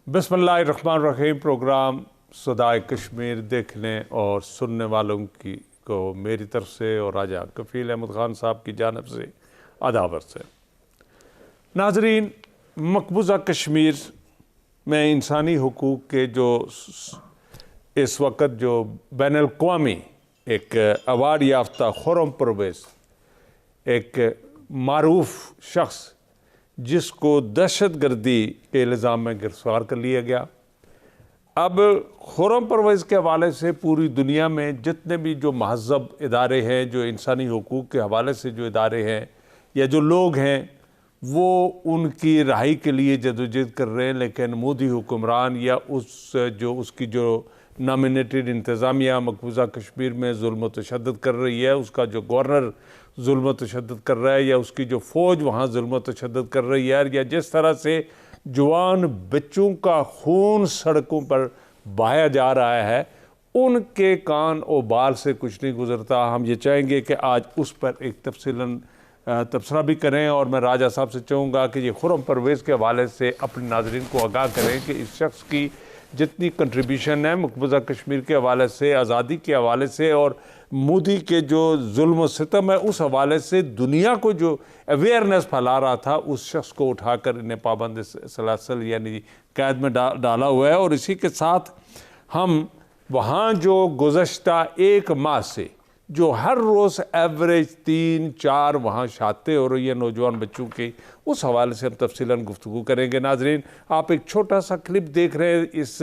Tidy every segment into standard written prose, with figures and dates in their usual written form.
बिस्मिल्लाहिर्रहमानिर्रहीम। प्रोग्राम सदाए कश्मीर देखने और सुनने वालों की को मेरी तरफ से और राजा कफ़ील अहमद ख़ान साहब की जानब से अदाबर से। नाज़रीन, मकबूजा कश्मीर में इंसानी हुकूक़ के जो इस वक्त जो बैनुल-अक़वामी एक अवार्ड याफ्ता खुर्रम परवेज़, एक मारूफ शख्स जिसको दहशतगर्दी के इल्ज़ाम में गिरफ़्तार कर लिया गया। अब खुर्रम परवेज़ के हवाले से पूरी दुनिया में जितने भी जो महज़ब इदारे हैं, जो इंसानी हुकूक़ के हवाले से जो इदारे हैं या जो लोग हैं, वो उनकी रहाई के लिए जदोजहद कर रहे हैं। लेकिन मोदी हुक्मरान या उसकी जो नॉमिनेटेड इंतज़ामिया मकबूजा कश्मीर में जुल्म व तशद्दुद कर रही है, उसका जो गवर्नर जुल्म व तशद्दुद कर रहा है, या उसकी जो फ़ौज वहाँ जुल्म व तशद्दुद कर रही है, या जिस तरह से जवान बच्चों का खून सड़कों पर बहाया जा रहा है, उनके कान और बाल से कुछ नहीं गुज़रता। हम ये चाहेंगे कि आज उस पर एक तफसीलन तबसरा भी करें, और मैं राजा साहब से चाहूँगा कि ये खुर्रम परवेज़ के हवाले से अपने नाज़रीन को आगाह करें कि इस शख्स की जितनी कंट्रीब्यूशन है मकबूजा कश्मीर के हवाले से, आज़ादी के हवाले से और मोदी के जो जुल्म सितम है उस हवाले से दुनिया को जो अवेयरनेस फैला रहा था, उस शख्स को उठाकर इन्हें पाबंद सलासल यानी कैद में डाला हुआ है। और इसी के साथ हम वहाँ जो गुज़श्ता एक माह से जो हर रोज़ एवरेज 3-4 वहाँ शातें हो रही है नौजवान बच्चों की, उस हवाले से हम तफसीलन गुफ्तगू करेंगे। नाज़रीन, आप एक छोटा सा क्लिप देख रहे हैं इस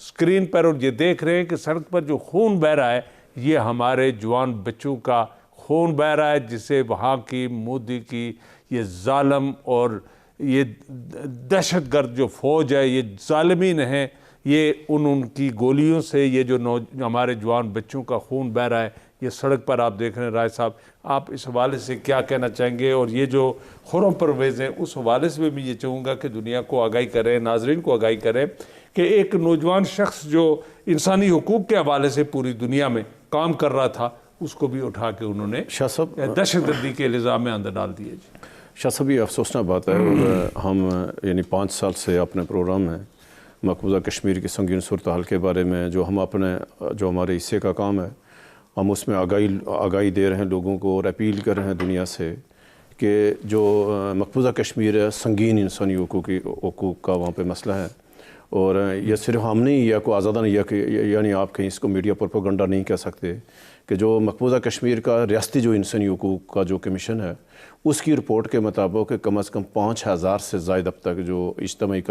स्क्रीन पर, और ये देख रहे हैं कि सड़क पर जो खून बह रहा है, ये हमारे जवान बच्चों का खून बह रहा है, जिसे वहाँ की मोदी की ये जालिम और ये दहशतगर्द जो फ़ौज है, ये ज़ालिमीन है, ये उनकी गोलियों से ये जो हमारे जवान बच्चों का खून बह रहा है, ये सड़क पर आप देख रहे हैं। राय साहब, आप इस हवाले से क्या कहना चाहेंगे? और ये जो खुर्रम परवेज़ हैं, उस हवाले से भी ये चाहूँगा कि दुनिया को आगाही करें, नाज़रीन को आगाही करें कि एक नौजवान शख्स जो इंसानी हुकूक़ के हवाले से पूरी दुनिया में काम कर रहा था, उसको भी उठा के उन्होंने दहशतगर्दी के इल्ज़ाम में अंदर डाल दिए। शाह साहब, ये अफसोसनाक बात है। और हम यानी 5 साल से अपने प्रोग्राम में मकबूजा कश्मीर की संगीन सूरत हाल के बारे में जो हम अपने जो हमारे हिस्से का काम है, हम उसमें आगाही दे रहे हैं लोगों को, और अपील कर रहे हैं दुनिया से कि जो मकबूजा कश्मीर है, संगीन इंसानी हुकूक़ का वहाँ पे मसला है। और यह सिर्फ हम नहीं, या कोई आज़ादा नहीं, यानी आप कहीं इसको मीडिया प्रोपेगेंडा नहीं कह सकते कि जो मकबूजा कश्मीर का रियासती जो इंसानी हुकूक़ का जो कमीशन है, उसकी रिपोर्ट के मुताबिक कम से कम 5000 से ज़ायद अब तक जो इज्तिमाई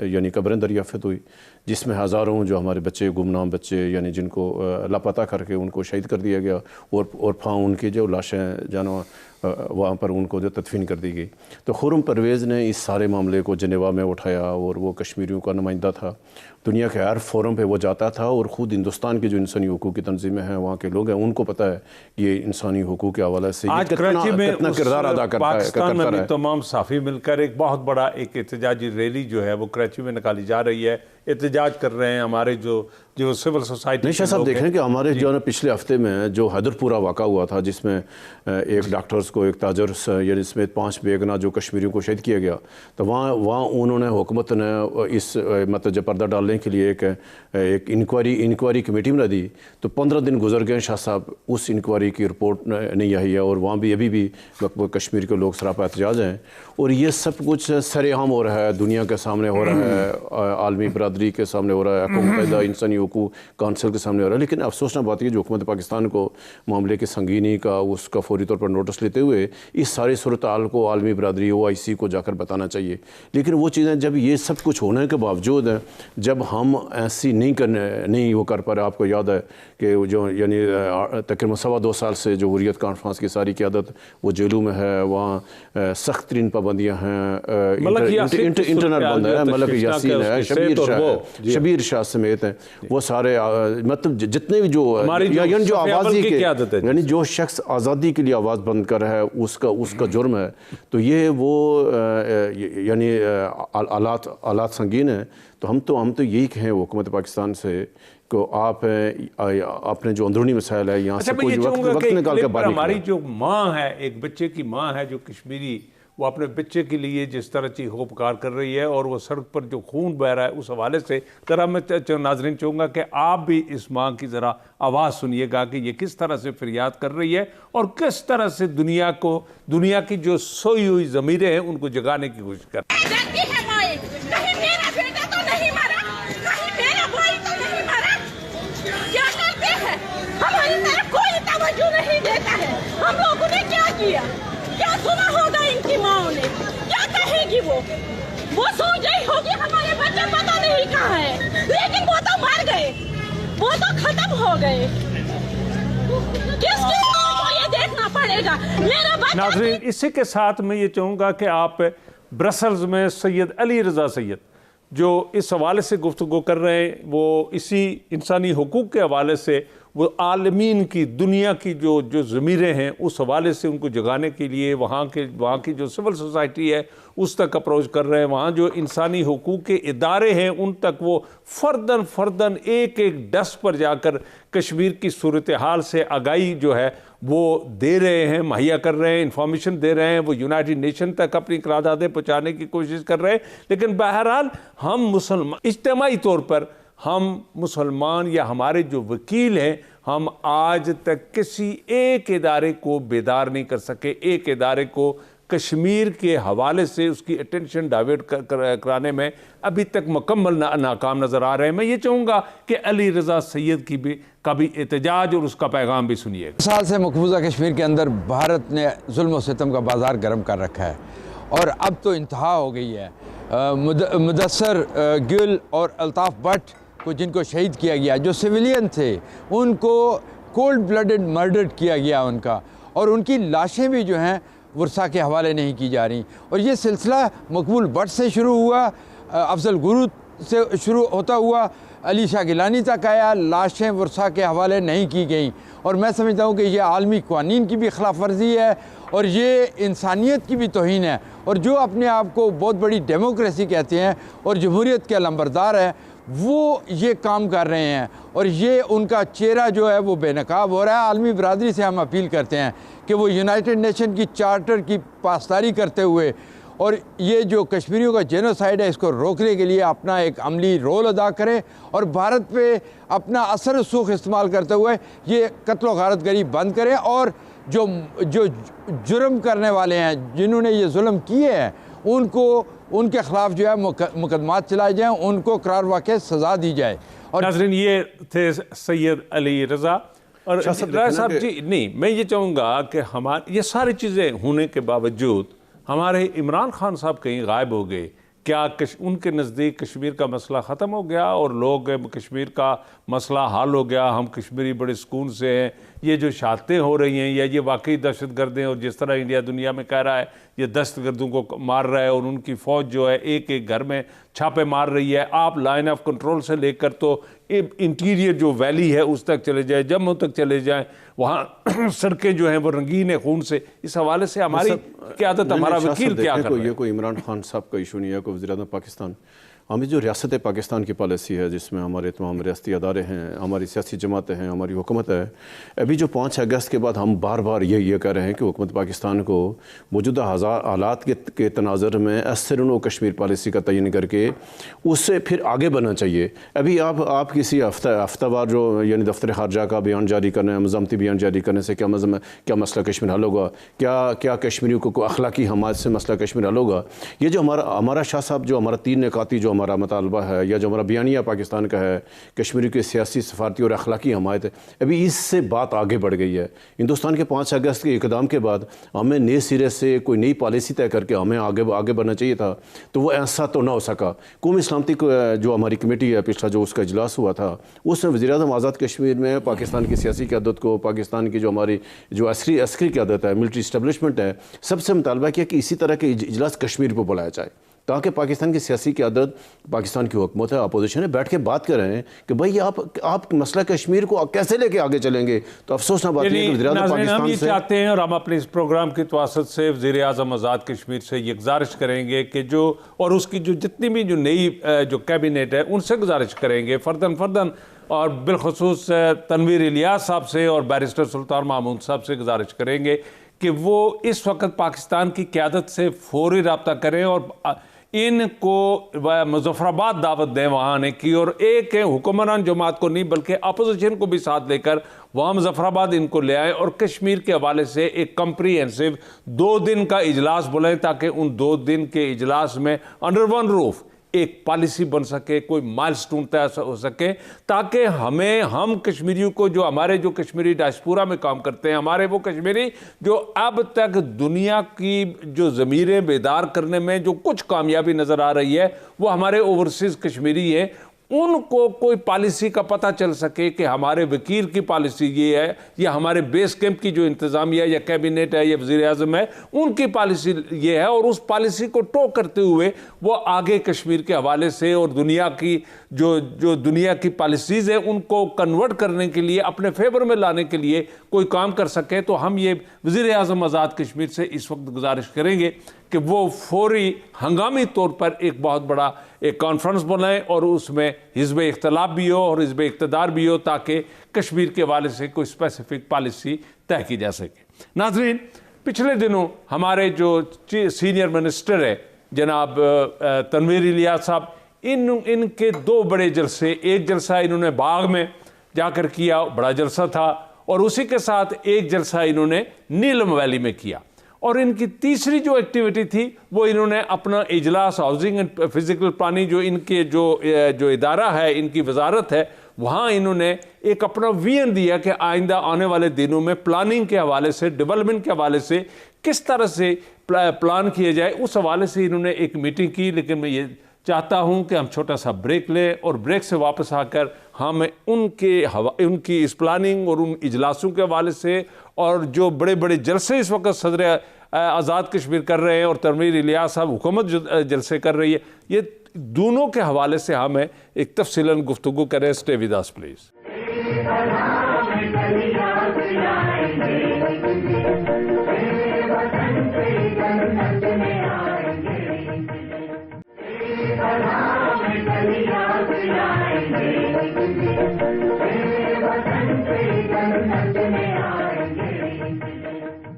यानी कब्रें दरियाफ़त हुई, जिसमें हज़ारों जो हमारे बच्चे, गुमनाम बच्चे, यानी जिनको लापता करके उनको शहीद कर दिया गया, और उनकी जो लाशें जानो वहाँ पर उनको जो तदफीन कर दी गई। तो खुर्रम परवेज़ ने इस सारे मामले को जिनेवा में उठाया, और वो कश्मीरियों का नुमाइंदा था। दुनिया के हर फोरम पे वो जाता था, और ख़ुद हिंदुस्तान की जो इंसानी हुकूक़ की तंजीमें हैं, वहाँ के लोग हैं, उनको पता है ये इंसानी हुकूक़ के हवाले से कितना किरदार अदा करता है। पाकिस्तान में भी तमाम साफ़ी मिलकर एक बहुत बड़ा एक एहतजाजी रैली जो है वो कराची में निकाली जा रही है। एहतजाज कर रहे हैं हमारे जो सिविल सोसाइटी। निशा साहब, देख रहे हैं कि हमारे जो है पिछले हफ्ते में जो हैदरपुरा वाक़ा हुआ था, जिसमें एक डॉक्टर्स को, एक ताजर यानी इसमें 5 बेगना जो कश्मीरियों को शहीद किया गया, तो वहाँ उन्होंने हुकूमत ने इस मतलब जब पर्दा डालने के लिए एक इंक्वायरी कमेटी बना दी। तो 15 दिन गुजर गए शाह साहब, उस इंक्वायरी की रिपोर्ट नहीं आई है, और वहाँ भी अभी भी कश्मीर के लोग सरापा एहतजाज हैं। और ये सब कुछ सरेआम हो रहा है, दुनिया के सामने हो रहा है, आलमी बरादरी के सामने हो रहा है, अक़वाम मुत्तहिदा इंसानी हुकूक़ काउंसिल के सामने हो रहा है। लेकिन अफसोसनाक बात यह जो हुकूमत पाकिस्तान को मामले की संगीनी का उसका फौरी तौर पर नोटिस लेते हुए इस सारी सूरत हाल को आलमी बरादरी OIC को जाकर बताना चाहिए। लेकिन वो चीज़ें जब ये सब कुछ होने के बावजूद जब हम ऐसी नहीं वो कर पा रहे। आपको याद है कि जो यानी तकरीबन 2.25 साल से जो हुर्रियत कॉन्फ्रेंस की सारी क़यादत वो जेलों में है, वहाँ सख्त तरीन पाबंदियाँ हैं, इंटरनल बंद है, मलक यासीन है, शबीर शाह समेत हैं, वो सारे मतलब जितने भी जो आवाज़ी के यानी जो शख्स आज़ादी के लिए आवाज़ बंद कर है उसका जुर्म है। तो ये वो यानी आलात संगीन है। तो हम तो यही कहें हुकूमत पाकिस्तान से को आपने जो अंदरूनी मसाइल है यहाँ से कोई वक्त निकाल कर बाहर हमारी जो माँ है, एक बच्चे की माँ है जो कश्मीरी, वो अपने बच्चे के लिए जिस तरह चीखोपुकार कर रही है और वो सड़क पर जो खून बह रहा है, उस हवाले से ज़रा मैं नाज़रीन चाहूँगा कि आप भी इस माँ की ज़रा आवाज़ सुनिएगा कि ये किस तरह से फरियाद कर रही है और किस तरह से दुनिया की जो सोई हुई ज़मीरें हैं उनको जगाने की कोशिश कर रही है। क्या सुना होगा इनकी माओ ने, क्या कहेगी वो सोच रही होगी हमारे बच्चे पता नहीं कहाँ है, लेकिन वो तो मर गए, वो तो खत्म हो गए। किसकी माँ को ये देखना पड़ेगा मेरा बच्चा। नाज़रीन, इसी के साथ मैं ये चाहूँगा कि आप ब्रसल्स में सैयद अली रज़ा सैयद जो इस हवाले से गुफ्तगू कर रहे हैं, वो इसी इंसानी हुकूक के हवाले से वो आलमीन की दुनिया की जो ज़मीरें हैं उस हवाले से उनको जगाने के लिए वहाँ की जो सिविल सोसाइटी है उस तक अप्रोच कर रहे हैं। वहाँ जो इंसानी हुकूक के इदारे हैं उन तक वो फ़र्दन एक डस्ट पर जाकर कश्मीर की सूरत हाल से आगाही जो है वो दे रहे हैं, मुहैया कर रहे हैं, इंफॉर्मेशन दे रहे हैं। वो यूनाइटेड नेशन तक अपनी करारदादें पहुँचाने की कोशिश कर रहे हैं। लेकिन बहरहाल हम मुसलमान इज्तिमाई तौर पर हम मुसलमान या हमारे जो वकील हैं, हम आज तक किसी एक इदारे को बेदार नहीं कर सके, एक इदारे को कश्मीर के हवाले से उसकी अटेंशन डाइवर्ट कराने में अभी तक मुकम्मल नाकाम नज़र आ रहे हैं। मैं ये चाहूँगा कि अली रज़ा सैयद का भी एहतजाज और उसका पैगाम भी सुनिएगा। साल से मकबूजा कश्मीर के अंदर भारत ने जुल्म और सितम का बाज़ार गर्म कर रखा है और अब तो इंतहा हो गई है। मुदस्सर गिल और अल्ताफ़ भट्ट को जिनको शहीद किया गया, जो सिविलियन थे, उनको कोल्ड ब्लडेड मर्डर किया गया उनका, और उनकी लाशें भी जो हैं वर्षा के हवाले नहीं की जा रही। और ये सिलसिला मकबूल भट्ट से शुरू हुआ, अफजल गुरू से शुरू होता हुआ अली शाह गिलानी तक आया, लाशें वर्षा के हवाले नहीं की गई। और मैं समझता हूँ कि ये आलमी क़वानीन की भी खिलाफ वर्जी है और ये इंसानियत की भी तौहीन है। और जो अपने आप को बहुत बड़ी डेमोक्रेसी कहते हैं और जमहूरियत के अलंबरदार हैं, वो ये काम कर रहे हैं और ये उनका चेहरा जो है वो बेनकाब हो रहा है। आलमी बरादरी से हम अपील करते हैं कि वो यूनाइटेड नेशन की चार्टर की पासदारी करते हुए और ये जो कश्मीरियों का जेनोसाइड है इसको रोकने के लिए अपना एक अमली रोल अदा करें और भारत पे अपना असर सूख इस्तेमाल करते हुए ये कत्ल व गारतगरी बंद करें और जो जुर्म करने वाले हैं, जिन्होंने ये जुल्म किए हैं, उनके खिलाफ जो है मुकदमात चलाए जाएँ, उनको करार वाक़ई सज़ा दी जाए। और नाज़रीन, ये थे सैयद अली रज़ा। और राय साहब जी, नहीं, मैं ये चाहूँगा कि हमारे ये सारी चीज़ें होने के बावजूद हमारे इमरान खान साहब कहीं गायब हो गए। क्या उनके नज़दीक कश्मीर का मसला ख़त्म हो गया और लोग कश्मीर का मसला हल हो गया, हम कश्मीरी बड़े सुकून से हैं? ये जो शहादतें हो रही हैं या ये वाकई दहशतगर्द हैं और जिस तरह इंडिया दुनिया में कह रहा है ये दहशतगर्दों को मार रहा है और उनकी फ़ौज जो है एक घर में छापे मार रही है, आप लाइन ऑफ कंट्रोल से लेकर तो इंटीरियर जो वैली है उस तक चले जाए, जम्मू तक चले जाएं, वहाँ सड़कें जो हैं वो रंगीन है खून से। इस हवाले से हमारी क़यादत, हमारा वकील क्या कर रहा है? ये कोई इमरान खान साहब का इशू नहीं है, कोई वज़ीर-ए-आज़म पाकिस्तान। हमें जो रियासत पाकिस्तान की पॉलिसी है जिसमें हमारे तमाम रियासती अदारे हैं, हमारी सियासी जमातें हैं, हमारी हुकूमत है, अभी जो 5 अगस्त के बाद हम बार बार ये कह रहे हैं कि हुकूमत पाकिस्तान को मौजूदा हालात के तनाज़र में एसरनो कश्मीर पॉलिसी का तयन करके उससे फिर आगे बढ़ना चाहिए। अभी आप किसी हफ्तावार जो यानी दफ्तर खारजा का बयान जारी करने, मज़ामती बयान जारी करने से क्या मसला कश्मीर हल होगा? क्या कश्मीरियों को अखलाकी हमायत से मसला कश्मीर हल होगा? ये जो हमारा शाह साहब जो हमारा 3 निकाती जो हमारा मुतालबा है या जो हमारा बयानिया पाकिस्तान का है, कश्मीर के सियासी, सफारती और अखलाकी हमायत है, अभी इससे बात आगे बढ़ गई है। हिंदुस्तान के 5 अगस्त के इक़दाम के बाद हमें नए सिरे से कोई नई पॉलिसी तय करके हमें आगे बढ़ना चाहिए था, तो वो ऐसा तो ना हो सका। कौमी सलामती जो हमारी कमेटी है, पिछला जो उसका इजलास हुआ था, उसमें वज़ीर-ए-आज़म आज़ाद कश्मीर में पाकिस्तान की सियासी क़यादत को, पाकिस्तान की जो हमारी जो अस्करी क़यादत है, मिलिट्री इस्टेब्लिशमेंट है, सबसे मुतालबा किया कि इसी तरह के इजलास कश्मीर पर बुलाया जाए ताकि पाकिस्तान की सियासी क़यादत, पाकिस्तान की हुकूमत है, अपोजिशन है, बैठ के बात कर रहे हैं कि भाई आप मसला कश्मीर को कैसे लेके आगे चलेंगे। तो अफसोस ना बात है कि हम ये चाहते हैं और हम अपने इस प्रोग्राम की तवासत से वज़ीर आज़म आज़ाद कश्मीर से ये गुजारिश करेंगे कि जो और उसकी जो जितनी भी जो नई जो कैबिनेट है उनसे गुजारिश करेंगे फर्दन और बिलखसूस तनवीर इलियास साहब से और बैरिस्टर सुल्तान महमूद साहब से गुजारिश करेंगे कि वो इस वक्त पाकिस्तान की क़यादत से फौरी रब्ता करें और इनको मुजफ्फराबाद दावत दें वहाँ आने की, और एक हुक्मरान जमात को नहीं बल्कि अपोजिशन को भी साथ लेकर वहाँ मुजफ्फराबाद इनको ले आए और कश्मीर के हवाले से एक कम्प्रीहेंसिव 2 दिन का इजलास बुलाएं ताकि उन 2 दिन के इजलास में अंडर वन रूफ एक पॉलिसी बन सके, कोई माइलस्टोन तय हो सके, ताकि हम कश्मीरियों को, जो हमारे जो कश्मीरी डायस्पोरा में काम करते हैं, हमारे वो कश्मीरी जो अब तक दुनिया की जो ज़मीरें बेदार करने में जो कुछ कामयाबी नज़र आ रही है वो हमारे ओवरसीज़ कश्मीरी हैं, उनको कोई पॉलिसी का पता चल सके कि हमारे वकील की पॉलिसी ये है या हमारे बेस कैंप की जो इंतज़ामिया या कैबिनेट है या वज़ीर आज़म है उनकी पॉलिसी ये है, और उस पॉलिसी को टो करते हुए वो आगे कश्मीर के हवाले से और दुनिया की जो दुनिया की पॉलिसीज़ है उनको कन्वर्ट करने के लिए, अपने फेवर में लाने के लिए कोई काम कर सके। तो हम ये वज़ीर आज़म आज़ाद कश्मीर से इस वक्त गुजारिश करेंगे कि वो फौरी हंगामी तौर पर एक बहुत बड़ा एक कॉन्फ्रेंस बनाएं और उसमें हिज़्ब इख्तलाफ भी हो और हिज़्ब इक़्तिदार भी हो ताकि कश्मीर के हवाले से कोई स्पेसिफिक पॉलिसी तय की जा सके। नाज़रीन, पिछले दिनों हमारे जो सीनियर मिनिस्टर है जनाब तनवीर इलियास साहब, इनके 2 बड़े जलसे, एक जलसा इन्होंने बाग में जाकर किया, बड़ा जलसा था, और उसी के साथ एक जलसा इन्होंने नीलम वैली में किया, और इनकी तीसरी जो एक्टिविटी थी वो इन्होंने अपना इजलास हाउसिंग एंड फिजिकल प्लानिंग जो इनके जो इदारा है, इनकी वजारत है, वहाँ इन्होंने एक अपना विजन दिया कि आइंदा आने वाले दिनों में प्लानिंग के हवाले से, डेवलपमेंट के हवाले से किस तरह से प्लान किए जाए, उस हवाले से इन्होंने एक मीटिंग की। लेकिन मैं ये चाहता हूं कि हम छोटा सा ब्रेक लें और ब्रेक से वापस आकर हम उनकी इस प्लानिंग और उन इजलासों के हवाले से और जो बड़े बड़े जलसे इस वक्त सदर आज़ाद कश्मीर कर रहे हैं और तनवीर इलियास साहब हुकूमत जो जलसे कर रही है, ये दोनों के हवाले से हमें एक तफसीलन गुफ्तगू करें। Stay with us please.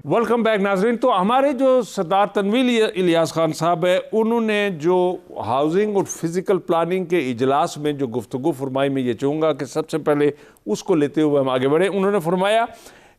Welcome back नाजरीन। तो हमारे जो सरदार तनवीर इलियास खान साहब है, उन्होंने जो हाउसिंग और फिज़िकल प्लानिंग के इजलास में जो गुफ्तगू फरमाई, मैं ये चाहूँगा कि सबसे पहले उसको लेते हुए हम आगे बढ़े। उन्होंने फरमाया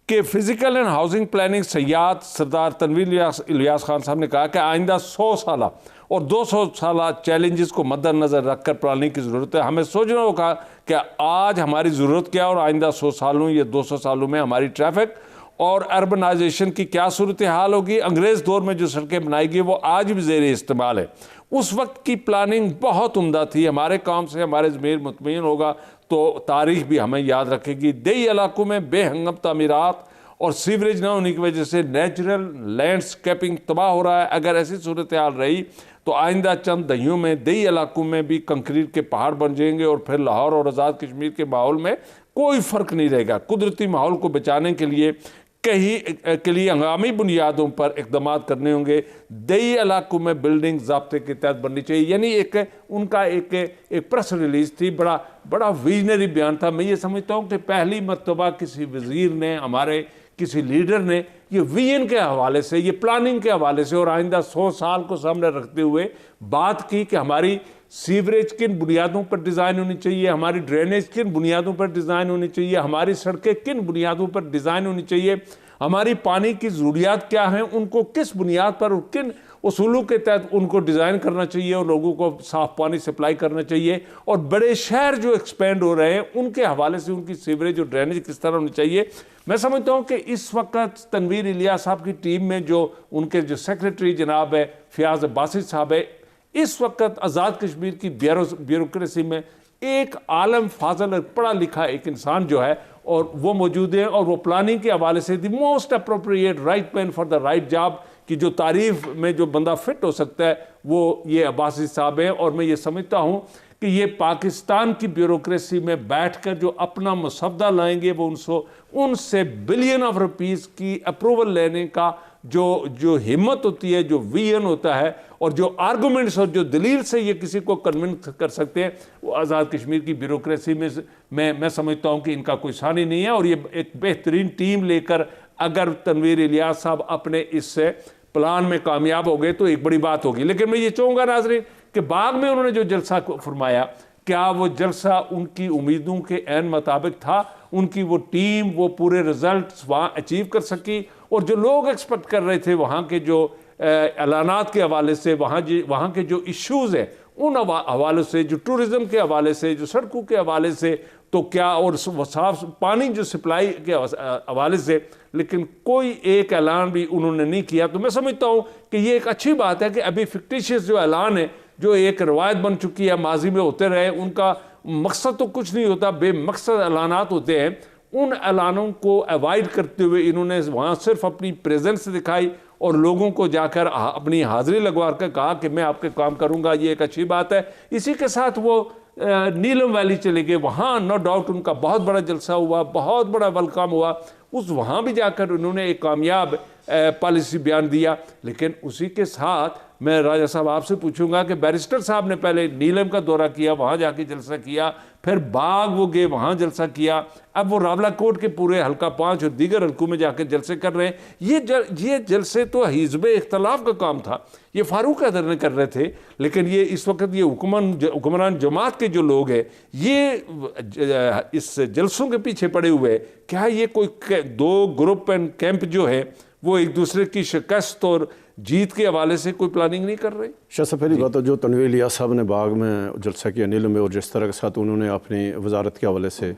कि फ़िज़िकल एंड हाउसिंग प्लानिंग सयाद सरदार तनवीर इलियास खान साहब ने कहा कि आइंदा 100 साल और 200 साल चैलेंजेस को मद्देनज़र रखकर प्लानिंग की ज़रूरत है। हमें सोचना होगा कि आज हमारी ज़रूरत क्या है और आइंदा 100 सालों या 200 सालों में हमारी ट्रैफिक और अर्बनाइजेशन की क्या सूरत हाल होगी। अंग्रेज़ दौर में जो सड़कें बनाई गई वो आज भी ज़ेर इस्तेमाल है। उस वक्त की प्लानिंग बहुत उम्दा थी। हमारे काम से हमारे ज़मीर मुतमईन होगा तो तारीख़ भी हमें याद रखेगी। देही इलाकों में बेहंगम तामीरात और सीवरेज ना होने की वजह से नेचुरल लैंडस्केपिंग तबाह हो रहा है। अगर ऐसी सूरत हाल रही तो आइंदा चंद दहियों में देही इलाकों में भी कंक्रीट के पहाड़ बन जाएंगे और फिर लाहौर और आज़ाद कश्मीर के माहौल में कोई फ़र्क नहीं रहेगा। कुदरती माहौल को बचाने के लिए हंगामी बुनियादों पर इक़दाम करने होंगे। देही इलाकों में बिल्डिंग ज़ाब्ते के तहत बननी चाहिए। यानी उनका एक प्रेस रिलीज़ थी, बड़ा विजनरी बयान था। मैं ये समझता हूँ कि पहली मरतबा किसी वज़ीर ने, हमारे किसी लीडर ने ये विजन के हवाले से, ये प्लानिंग के हवाले से और आइंदा 100 साल को सामने रखते हुए बात की कि हमारी सीवरेज किन बुनियादों पर डिज़ाइन होनी चाहिए, हमारी ड्रेनेज किन बुनियादों पर डिज़ाइन होनी चाहिए, हमारी सड़कें किन बुनियादों पर डिज़ाइन होनी चाहिए, हमारी पानी की ज़रूरियात क्या हैं, उनको किस बुनियाद पर और किन उसूलों के तहत उनको डिज़ाइन करना चाहिए और लोगों को साफ़ पानी सप्लाई करना चाहिए। और बड़े शहर जो एक्सपेंड हो रहे हैं उनके हवाले से उनकी सीवरेज और ड्रेनेज किस तरह होनी चाहिए। मैं समझता हूँ कि इस वक्त तनवीर इलियास साहब की टीम में जो उनके जो सेक्रेटरी जनाब है फ़याज़ बासित साहब है, इस वक्त आज़ाद कश्मीर की ब्यूरोक्रेसी में एक आलम फाजल पढ़ा लिखा एक इंसान जो है और वो मौजूद है और वो प्लानिंग के हवाले से the most appropriate right man for the right job कि जो तारीफ में जो बंदा फिट हो सकता है वो ये अब्बासी साहब हैं। और मैं ये समझता हूँ कि ये पाकिस्तान की ब्यूरोक्रेसी में बैठकर जो अपना मसवदा लाएंगे वो उनसे बिलियन ऑफ रुपीस की अप्रूवल लेने का जो हिम्मत होती है, जो विजन होता है और जो आर्गुमेंट्स और जो दलील से ये किसी को कन्विंस कर सकते हैं, वो आज़ाद कश्मीर की ब्यूरोक्रेसी में मैं समझता हूँ कि इनका कोई सानी नहीं है। और ये एक बेहतरीन टीम लेकर अगर तनवीर इलियास साहब अपने इस प्लान में कामयाब हो गए तो एक बड़ी बात होगी। लेकिन मैं ये चाहूँगा नाज़रीन कि बाद में उन्होंने जो जलसा फरमाया, क्या वो जलसा उनकी उम्मीदों के ऐन मुताबिक था? उनकी वो टीम वो पूरे रिजल्ट्स वहाँ अचीव कर सकी? और जो लोग एक्सपेक्ट कर रहे थे वहाँ के जो ऐलानात के हवाले से, वहाँ के जो इश्यूज़ हैं उन हवाले से, जो टूरिज़म के हवाले से, जो सड़कों के हवाले से, तो क्या और साफ पानी जो सप्लाई के हवाले से, लेकिन कोई एक ऐलान भी उन्होंने नहीं किया। तो मैं समझता हूँ कि ये एक अच्छी बात है कि अभी फिक्टिशियस जो ऐलान है, जो एक रवायत बन चुकी है, माजी में होते रहे, उनका मकसद तो कुछ नहीं होता, बेमकसद ऐलानात होते हैं, उन ऐलानों को अवॉइड करते हुए इन्होंने वहाँ सिर्फ अपनी प्रेजेंस दिखाई और लोगों को जाकर अपनी हाजिरी लगवा कर कहा कि मैं आपके काम करूँगा। ये एक अच्छी बात है। इसी के साथ वो नीलम वैली चले गए, वहाँ नो डाउट उनका बहुत बड़ा जलसा हुआ, बहुत बड़ा वेलकम हुआ। वहाँ भी जाकर उन्होंने एक कामयाब पॉलिसी बयान दिया। लेकिन उसी के साथ मैं राजा साहब आपसे पूछूंगा कि बैरिस्टर साहब ने पहले नीलम का दौरा किया, वहाँ जाके जलसा किया, फिर बाग वो गए, वहाँ जलसा किया, अब वो रावलाकोट के पूरे हल्का 5 और दीगर हल्कों में जाकर जलसे कर रहे हैं। ये जलसे तो हिज़्ब इख्तलाफ का काम था, ये फारूक हैदर ने कर रहे थे। लेकिन ये इस वक्त ये हुक्मरान जमात के जो लोग हैं, ये इस जलसों के पीछे पड़े हुए हैं। क्या ये कोई दो ग्रुप एंड कैंप जो है वो एक दूसरे की शिकस्त और जीत के हवाले से कोई प्लानिंग नहीं कर रहे? शाह साहब, पहली बात तो जो तनवीर इलियास साहब ने बाग में जलसा किया नीलम में, और जिस तरह के साथ उन्होंने अपनी वजारत के हवाले से,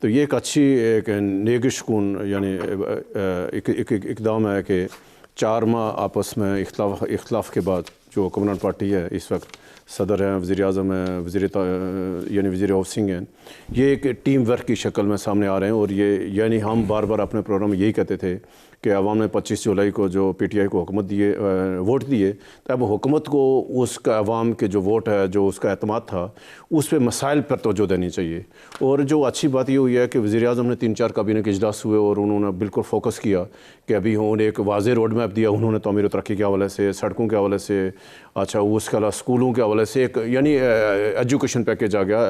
तो ये एक अच्छी एक नेगिशकुन यानी इकदाम है कि 4 माह आपस में इख्तलाफ के बाद जो हुक्मरान पार्टी है इस वक्त, सदर हैं, वज़ीर आज़म हैं, वज़ीर हाउसिंग हैं, ये एक टीम वर्क की शक्ल में सामने आ रहे हैं। और ये यानी हम बार बार अपने प्रोग्राम में यही कहते थे कि अवाम ने 25 जुलाई को जो PTI को वोट दिए, तो अब हुकूमत को उसका अवाम के जो वोट है, जो उसका एतमाद था, उस पर मसाइल पर तवज्जो देनी चाहिए। और जो अच्छी बात ये हुई है कि वज़ीर आज़म ने 3-4 काबीना के इजलास हुए और उन्होंने बिल्कुल फोकस किया कि अभी उन्होंने एक वाज़ेह रोड मैप दिया, उन्होंने तमीर तरक्की के हवाले से, सड़कों के हवाले से, अच्छा उसके अलावा स्कूलों के हवाले से एक यानी एजुकेशन पैकेज आ गया,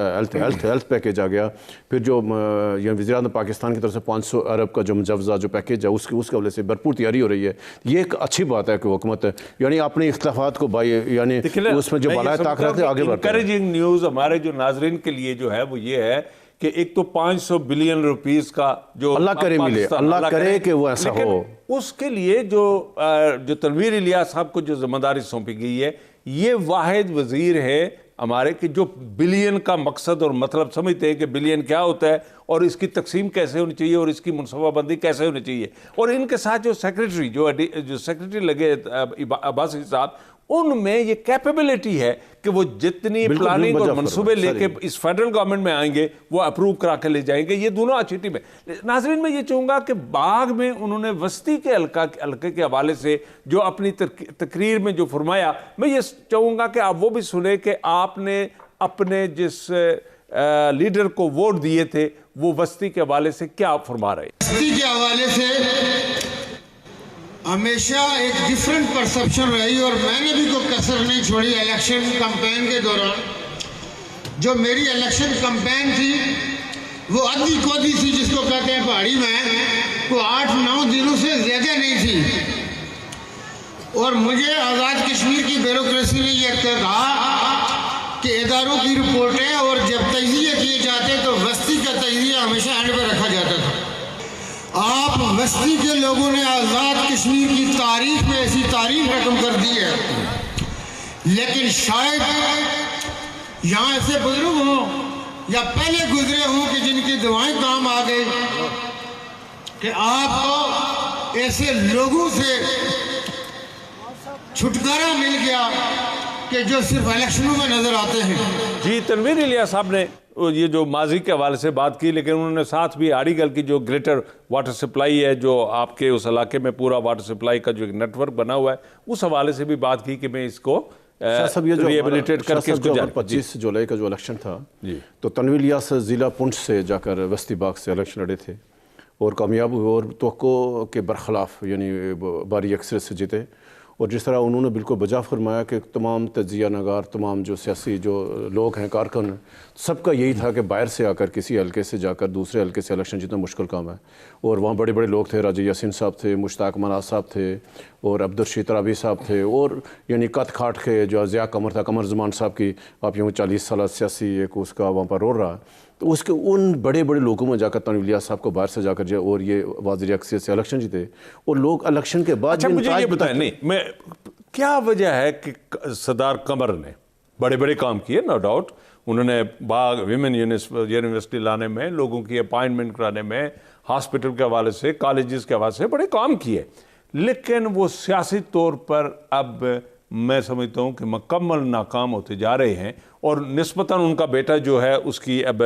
हेल्थ पैकेज आ गया। फिर जो वज़ीर आज़म पाकिस्तान की तरफ से 500 अरब का जो मुजवज़ा जो पैकेज है उसके हवाले से भरपूर तैयारी हो रही है। ये एक अच्छी बात है कि हुकूमत यानी अपने इख्तलाफात को यानी उसमें जो बलाए ताकत है आगे बढ़ता है। एनकरेजिंग न्यूज़ हमारे जो नाजरीन के लिए जो है वो ये है कि एक तो 500 बिलियन रुपीस का जो अल्लाह करे मिले, अल्लाह करे कि वो ऐसा हो, उसके लिए जो तनवीर इलियास साहब को जो जिम्मेदारी सौंपी गई है, ये वाहिद वजीर है हमारे कि जो बिलियन का मकसद और मतलब समझते हैं कि बिलियन क्या होता है और इसकी तकसीम कैसे होनी चाहिए और इसकी मनसूबाबंदी कैसे होनी चाहिए। और इनके साथ जो सेक्रेटरी जो सेक्रेटरी लगे अब्बासी साहब, उनमें ये कैपेबिलिटी है कि वो जितनी प्लानिंग और मनसूबे लेके इस फेडरल गवर्नमेंट में आएंगे वो अप्रूव करा के ले जाएंगे। ये दोनों अच्छी टीम है। नाजरीन, मैं ये चाहूँगा कि बाग में उन्होंने वस्ती के हल्के के हवाले से जो अपनी तकरीर में जो फरमाया, मैं ये चाहूँगा कि आप वो भी सुने कि आपने अपने जिस लीडर को वोट दिए थे वो वस्ती के हवाले से क्या फरमा रहे। वस्ती के हवाले से हमेशा एक डिफरेंट परसेप्शन रही और मैंने भी कोई कसर नहीं छोड़ी इलेक्शन कैंपेन के दौरान। जो मेरी इलेक्शन कैंपेन थी वो अद्धी कोदी थी, जिसको कहते हैं पहाड़ी में, वो 8-9 दिनों से ज़्यादा नहीं थी। और मुझे आज़ाद कश्मीर की ब्यूरोक्रेसी ने यह कहा कि इदारों की रिपोर्टें और जब तजिया किए जाते तो वस्ती का तजिया हमेशा एंड पर रखा जाता था। आप वस्ती के लोगों ने आज़ाद कश्मीर की तारीख में ऐसी तारीख रकम कर दी है, लेकिन शायद यहाँ ऐसे बुजुर्ग हों या पहले गुजरे हों कि जिनकी दुआएं काम आ गई कि आपको ऐसे लोगों से छुटकारा मिल गया कि जो सिर्फ इलेक्शनों में नजर आते हैं। जी, तनवीर इलियास साहब ने ये जो माजी के हवाले से बात की, लेकिन उन्होंने साथ भी आड़ीगल की जो ग्रेटर वाटर सप्लाई है, जो आपके उस इलाके में पूरा वाटर सप्लाई का जो एक नेटवर्क बना हुआ है, उस हवाले से भी बात की कि मैं इसको सब ये जो रिहेबिलिटेट करके इसको 25 जुलाई का जो इलेक्शन था जी, तो तनवीर इलियास ज़िला पुंछ से जाकर वस्ती बाग से इलेक्शन लड़े थे और कामयाब हुए और तवक्को के बरखिलाफ़ यानी भारी अक्सरियत से जीते। और जिस तरह उन्होंने बिल्कुल बजा फरमाया कि तमाम तजिया नगार, तमाम जो सियासी जो लोग हैं, कारकुन, सबका यही था कि बाहर से आकर किसी हल्के से जाकर दूसरे हल्के से इलेक्शन जीतना मुश्किल काम है। और वहाँ बड़े बड़े लोग थे, राजा यासीन साहब थे, मुश्ताक मनाज साहब थे और अब्दुल तरावी साहब थे और यानी कत खाट के जो ज़िया कमर था, कमर जमान साहब की आप यूँ 40 साल सियासी एक उसका वहाँ पर रोल रहा, तो उसके उन बड़े बड़े लोगों में जाकर तनवीर इलियास साहब को बाहर से जाकर जो और ये वाज़िर अक्सरियत से इलेक्शन जीते और लोग इलेक्शन के बाद। अच्छा, मुझे ये बताएं, नहीं मैं क्या वजह है कि सरदार कमर ने बड़े बड़े काम किए, नो डाउट, उन्होंने बाग विमेन यूनिवर्सिटी लाने में, लोगों की अपॉइंटमेंट कराने में, हॉस्पिटल के हवाले से, कॉलेजेस के हवाले से बड़े काम किए, लेकिन वो सियासी तौर पर अब मैं समझता हूँ कि मुकम्मल नाकाम होते जा रहे हैं। और निस्बतन उनका बेटा जो है उसकी अब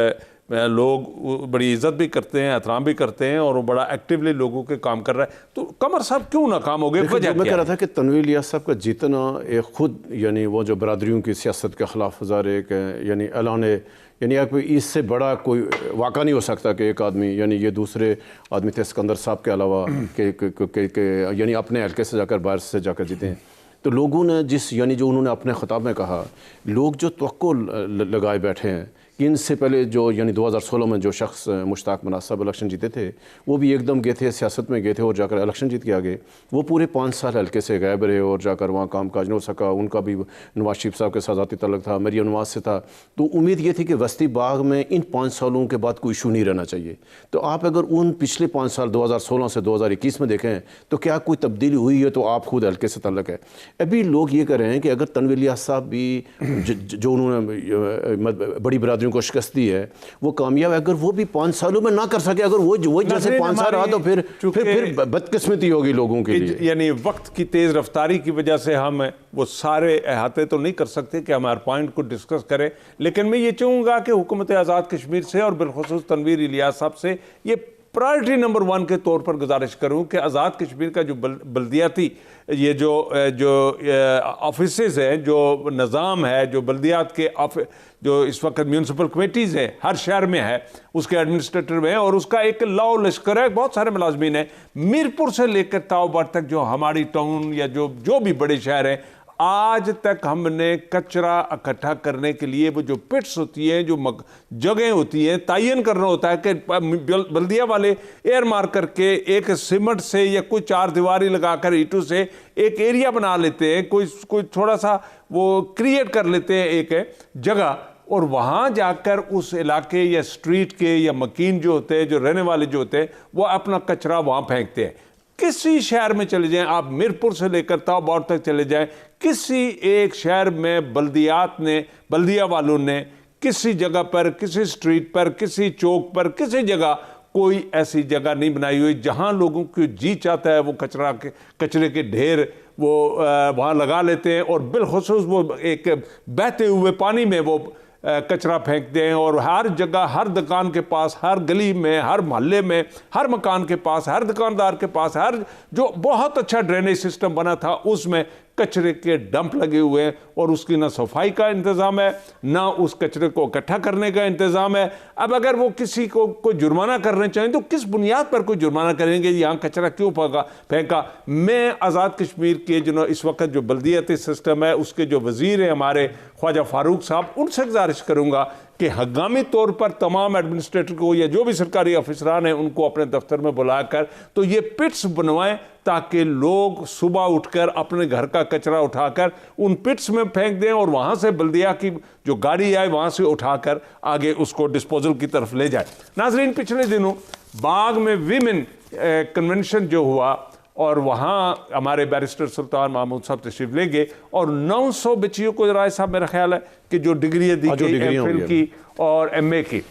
लोग बड़ी इज्जत भी करते हैं, एहतराम भी करते हैं और वो बड़ा एक्टिवली लोगों के काम कर रहा है। तो कमर साहब क्यों नाकाम हो गए? वजह मैं कह रहा था कि तनवीर इलियास साहब का जीतना एक खुद यानी वो जो बरादरियों की सियासत के खिलाफ हजार एक यानी ऐलान यानी कोई इससे बड़ा कोई वाक़ा नहीं हो सकता कि एक आदमी यानी ये दूसरे आदमी थे सिकंदर साहब के अलावा के यानी अपने हल्के से जाकर बाहर से जाकर जीते हैं। तो लोगों ने जिस यानी जो उन्होंने अपने ख़िताब में कहा, लोग जो तवक्को लगाए बैठे हैं कि इनसे पहले जो यानी 2016 में जो शख्स मुश्ताक मनाज साहब इलेक्शन जीते थे वो भी एकदम गए थे, सियासत में गए थे और जाकर इलेक्शन जीत के आ गए। वो पूरे 5 साल हल्के से गायब रहे और जाकर वहाँ काम काज नहीं हो सका। उनका भी नवाज शरीफ साहब के साथ ज़ाती तल्लुक़ था, मरियम नवाज से था। तो उम्मीद ये थी कि वस्ती बाग में इन 5 सालों के बाद कोई इशू नहीं रहना चाहिए। तो आप अगर उन पिछले 5 साल 2016 से 2021 में देखें तो क्या कोई तब्दीली हुई है? तो आप खुद हल्के से तल्लुक़ है। अभी लोग ये कह रहे हैं कि अगर तनवीर इलियास साहब भी जो उन्होंने बड़ी बरादरियों को शिकस्त दी है वो कामयाब है, अगर वो भी 5 सालों में ना कर सके, अगर वो जैसे 5 साल रहा तो फिर बदकिस्मती होगी लोगों के लिए। यानी वक्त की तेज रफ्तारी की वजह से हम वो सारे अहाते तो नहीं कर सकते कि हमारे पॉइंट को डिस्कस करें, लेकिन मैं ये चाहूँगा कि हुकूमत आज़ाद कश्मीर से और बिलखुसूस तनवीर इलियास साहब से ये प्रायोरिटी नंबर 1 के तौर पर गुजारिश करूं कि आज़ाद कश्मीर का जो बल्दियाती ये जो ऑफिसेज हैं, जो निज़ाम है, जो बल्दियात के जो इस वक्त म्यूनसिपल कमेटीज़ हैं हर शहर में है, उसके एडमिनिस्ट्रेटर में है और उसका एक लाओ लश्कर है, बहुत सारे मुलाजमीन हैं। मीरपुर से लेकर ताओबार तक जो हमारी टाउन या जो भी बड़े शहर हैं, आज तक हमने कचरा इकट्ठा करने के लिए वो जो पिट्स होती हैं, जो जगह होती हैं, तयन करना होता है कि बल्दिया वाले एयर मार करके एक सीमेंट से या कोई 4 दीवारी लगाकर ईंटों से एक एरिया बना लेते हैं, कोई थोड़ा सा वो क्रिएट कर लेते हैं एक जगह और वहाँ जाकर उस इलाके या स्ट्रीट के या मकीन जो होते हैं, जो रहने वाले जो होते हैं, वो अपना कचरा वहाँ फेंकते हैं। किसी शहर में चले जाएं आप, मीरपुर से लेकर ताओबार तक चले जाएं, किसी एक शहर में बल्दिया वालों ने किसी जगह पर, किसी स्ट्रीट पर, किसी चौक पर, किसी जगह कोई ऐसी जगह नहीं बनाई हुई जहां लोगों को जी चाहता है वो कचरे के ढेर वो वहाँ लगा लेते हैं और बिलखुसूस वो एक बहते हुए पानी में वो कचरा फेंकते हैं। और हर जगह, हर दुकान के पास, हर गली में, हर मोहल्ले में, हर मकान के पास, हर दुकानदार के पास, हर जो बहुत अच्छा ड्रेनेज सिस्टम बना था उसमें कचरे के डंप लगे हुए हैं और उसकी ना सफाई का इंतज़ाम है, ना उस कचरे को इकट्ठा करने का इंतज़ाम है। अब अगर वो किसी को कोई जुर्माना करना चाहें तो किस बुनियाद पर कोई जुर्माना करेंगे, यहाँ कचरा क्यों फेंका? मैं आज़ाद कश्मीर के जो इस वक्त जो बल्दियाती सिस्टम है उसके जो वज़ीर हैं हमारे ख्वाजा फारूक साहब, उनसे गुजारिश करूँगा कि हंगामी तौर पर तमाम एडमिनिस्ट्रेटर को या जो भी सरकारी अफसरान हैं उनको अपने दफ्तर में बुलाकर तो ये पिट्स बनवाएं ताकि लोग सुबह उठकर अपने घर का कचरा उठाकर उन पिट्स में फेंक दें और वहाँ से बल्दिया की जो गाड़ी आए वहाँ से उठाकर आगे उसको डिस्पोजल की तरफ ले जाए। नाजरीन, पिछले दिनों बाग में विमेन कन्वेंशन जो हुआ और वहाँ हमारे बैरिस्टर सुल्तान महमूद साहब तशरीफ ले गए और 900 बच्चियों को राय साहब मेरा ख्याल है कि जो डिग्रियाँ दी गई एमफिल की और एमए की,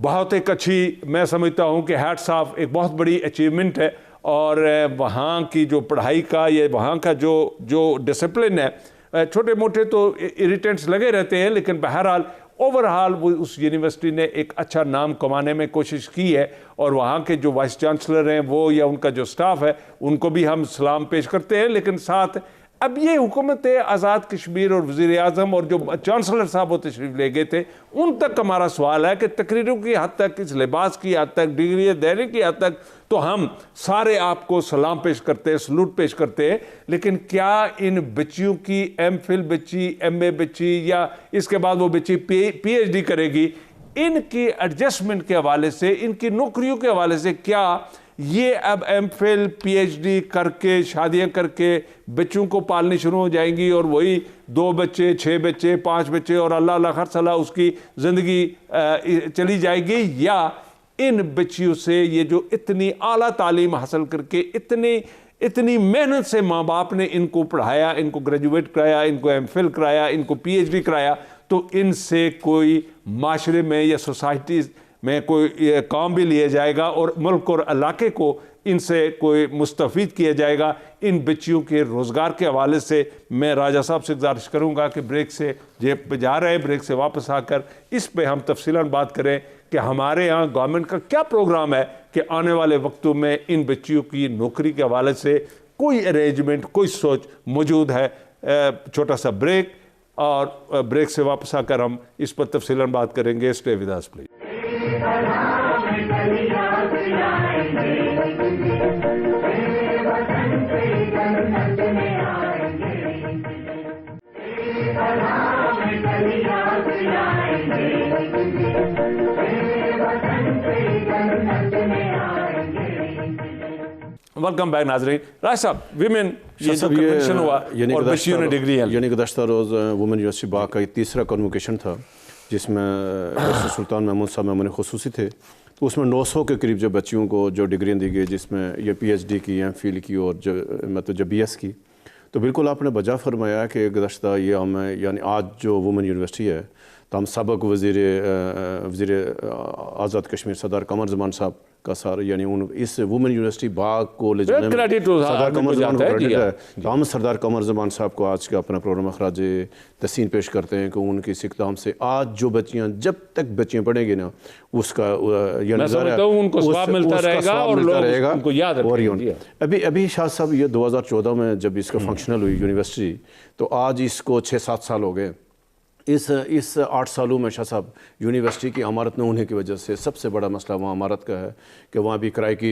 बहुत एक अच्छी, मैं समझता हूँ कि हैट्स ऑफ, एक बहुत बड़ी अचीवमेंट है। और वहाँ की जो पढ़ाई का या वहाँ का जो डिसिप्लिन है छोटे मोटे तो इरिटेंट्स लगे रहते हैं, लेकिन बहरहाल ओवरऑल वो उस यूनिवर्सिटी ने एक अच्छा नाम कमाने में कोशिश की है। और वहाँ के जो वाइस चांसलर हैं वो या उनका जो स्टाफ है उनको भी हम सलाम पेश करते हैं। लेकिन साथ अब ये हुकूमत आज़ाद कश्मीर और वज़ीर आज़म और जो चांसलर साहब वो तशरीफ़ ले गए थे, उन तक हमारा सवाल है कि तकरीरों की हद तक, इस लिबास की हद तक, डिग्री देने की हद तक तो हम सारे आपको सलाम पेश करते हैं, सलूट पेश करते हैं, लेकिन क्या इन बच्चियों की MPhil बच्ची, MA बच्ची या इसके बाद वो बच्ची PhD करेगी, इनकी एडजस्टमेंट के हवाले से, इनकी नौकरियों के हवाले से क्या ये अब MPhil PhD करके शादियां करके बच्चों को पालनी शुरू हो जाएंगी और वही 2 बच्चे, 6 बच्चे, 5 बच्चे और अल्लाह अल्लाह खैर सलाह उसकी ज़िंदगी चली जाएगी, या इन बच्चियों से ये जो इतनी आला तालीम हासिल करके इतनी मेहनत से माँ बाप ने इनको पढ़ाया, इनको ग्रेजुएट कराया, इनको MPhil कराया, इनको PhD कराया, तो इनसे कोई माशरे में या सोसाइटी में कोई काम भी लिया जाएगा और मुल्क और इलाके को इनसे कोई मुस्तफ़ीद किया जाएगा। इन बच्चियों के रोज़गार के हवाले से मैं राजा साहब से गुजारिश करूँगा कि ब्रेक से जेब जा रहे हैं, ब्रेक से वापस आकर इस पे हम तफसीलन बात करें कि हमारे यहाँ गवर्नमेंट का क्या प्रोग्राम है कि आने वाले वक्तों में इन बच्चियों की नौकरी के हवाले से कोई अरेंजमेंट, कोई सोच मौजूद है। छोटा सा ब्रेक, और ब्रेक से वापस आकर हम इस पर तफसीलन बात करेंगे। Stay with us please. Welcome back नाजरीन। राज साहब, विमेन ये जो कन्वेंशन हुआ और बच्चियों ने डिग्री यानी गुज़श्ता रोज़ वुमेन यूनिवर्सिटी बाग का तीसरा कन्वोकेशन था जिसमें सुल्तान महमूद साहब मेहमान खुसूसी थे। तो उसमें 900 के करीब जो बच्चियों को जो डिग्रियाँ दी गई, जिसमें ये PhD की, MPhil की और जो मतलब जो BS की। तो बिल्कुल आपने बजा फरमाया कि गुज़श्ता ये हमें यानी आज जो वुमेन यूनिवर्सिटी है, तो हम सबक वज़ीर आज़ाद कश्मीर सरदार कमर ज़मान साहब का सारा यानी उन इस वुमेन यूनिवर्सिटी बाग को ले जाने में सरदार कमर ज़मान को क्रेडिट है। तो हम सरदार कमर ज़मान साहब को आज का अपना प्रोग्राम खराज तहसीन पेश करते हैं कि उनकी इक़दाम से आज जो बच्चियाँ, जब तक बच्चियाँ पढ़ेंगी ना, उसका उनको स्वाब मिलता रहेगा और लोग उनको याद रखेंगे। अभी शाह साहब ये 2014 में जब इसका फंक्शनल हुई यूनिवर्सिटी, तो आज इसको 6-7 साल हो गए। इस 8 सालों में शाह साहब यूनिवर्सिटी की इमारत न होने की वजह से सबसे बड़ा मसला वहाँ इमारत का है कि वहाँ भी किराए की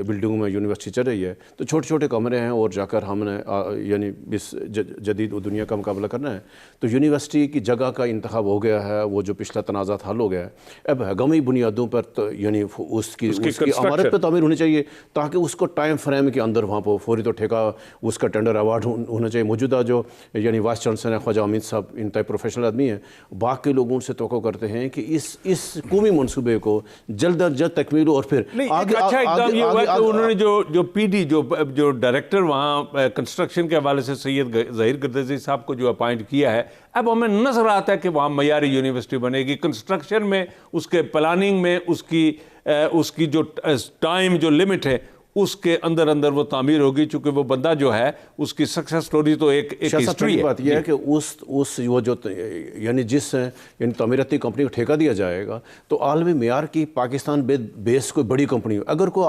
बिल्डिंगों में यूनिवर्सिटी चल रही है। तो छोटे छोटे कमरे हैं और जाकर हमने यानी इस जदीद दुनिया का मुकाबला करना है। तो यूनिवर्सिटी की जगह का इंतखाब हो गया है, वो जो पिछला तनाज़ात हल हो गया है। अब हंगामी बुनियादों पर तो यानी उसकी इमारत पर तामीर होनी चाहिए ताकि उसको टाइम फ्रेम के अंदर वहाँ पर फौरी तो ठेका उसका टेंडर अवार्ड होना चाहिए। मौजूदा जो यानी वाइस चांसलर हैं ख्वाजा अमीद साहब, इंतहाई प्रोफेशनल आदमी है, बाकी लोगों से तवक्को करते हैं कि इस कौमी मनसूबे को जल्द अज जल्द तकमील हो। और फिर आगे अच्छा एकदम ये हुआ कि उन्होंने जो PD जो डायरेक्टर वहाँ कंस्ट्रक्शन के हवाले से सैयद ज़हीर गर्दजी साहब को जो अपॉइंट किया है, अब हमें नजर आता है कि वहाँ मयारी यूनिवर्सिटी बनेगी। कंस्ट्रक्शन में, उसके प्लानिंग में, उसकी जो टाइम जो लिमिट है उसके अंदर अंदर वो तामीर होगी, चूंकि वो बंदा जो है उसकी सक्सेस स्टोरी तो एक हिस्ट्री है। बात यह है कि उस वो जो यानी जिस यानी तामीराती कंपनी को ठेका दिया जाएगा तो आलमी मेयार की पाकिस्तान बेस कोई बड़ी कंपनी हो, अगर कोई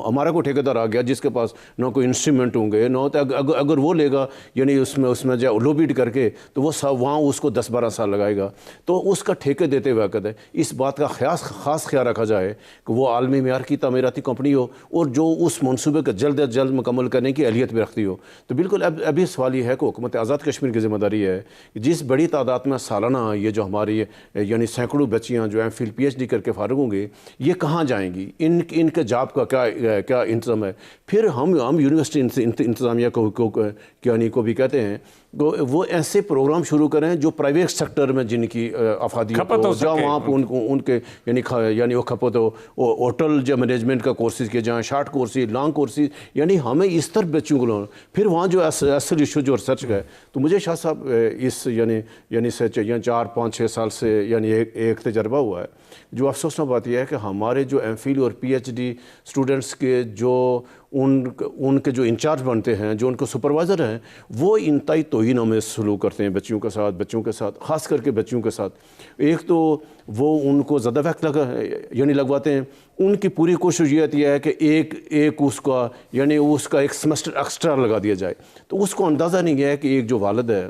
हमारा कोई ठेकेदार आ गया जिसके पास ना कोई इंस्ट्रूमेंट होंगे ना होता, अगर वो लेगा यानी उसमें जो लोबिड करके तो वो सब वहाँ उसको 10-12 साल लगाएगा। तो उसका ठेके देते वक्त है इस बात का खास ख्याल रखा जाए कि वो आलमी मेयार की तामीराती कंपनी हो और जो उस मनसूबे को जल्द अज जल्द मुकम्मल करने की अहलियत भी रखती हो। तो बिल्कुल अभी सवाल ये है कि हुकूमत आज़ाद कश्मीर की जिम्मेदारी है कि जिस बड़ी तादाद में सालाना ये जो हमारी यानी सैकड़ों बच्चियाँ जो MPhil PhD करके फारिग होंगी, ये कहाँ जाएंगी, इनके जॉब का क्या इंतज़ाम है। फिर हम यूनिवर्सिटी इंतज़ामिया को भी कहते हैं वो ऐसे प्रोग्राम शुरू करें जो प्राइवेट सेक्टर में जिनकी अफादियत हो, जहाँ वहाँ पर उनके यानी वो खपत हो, होटल जो मैनेजमेंट का कोर्सेज किए जाएँ, शॉर्ट कोर्सेज, लॉन्ग कोर्सेज, यानी हमें इस तरह बच्चों को फिर वहाँ जो असल इशू जो रिसर्च का है। तो मुझे शाह साहब इस यानी से 4-5-6 साल से यानी एक तजर्बा हुआ है। जो अफसोसनाक बात यह है कि हमारे जो MPhil और PhD स्टूडेंट्स के जो उनके जो इंचार्ज बनते हैं, जो उनको सुपरवाइज़र हैं, वो इंतहाई तौहीन में सलूक करते हैं बच्चियों के साथ, ख़ास करके बच्चियों के साथ। एक तो वो उनको ज़्यादा वक्त लगवाते हैं। उनकी पूरी कोशिश ये होती है कि एक उसका एक सेमेस्टर एक्स्ट्रा लगा दिया जाए। तो उसको अंदाज़ा नहीं है कि एक जो वालिद है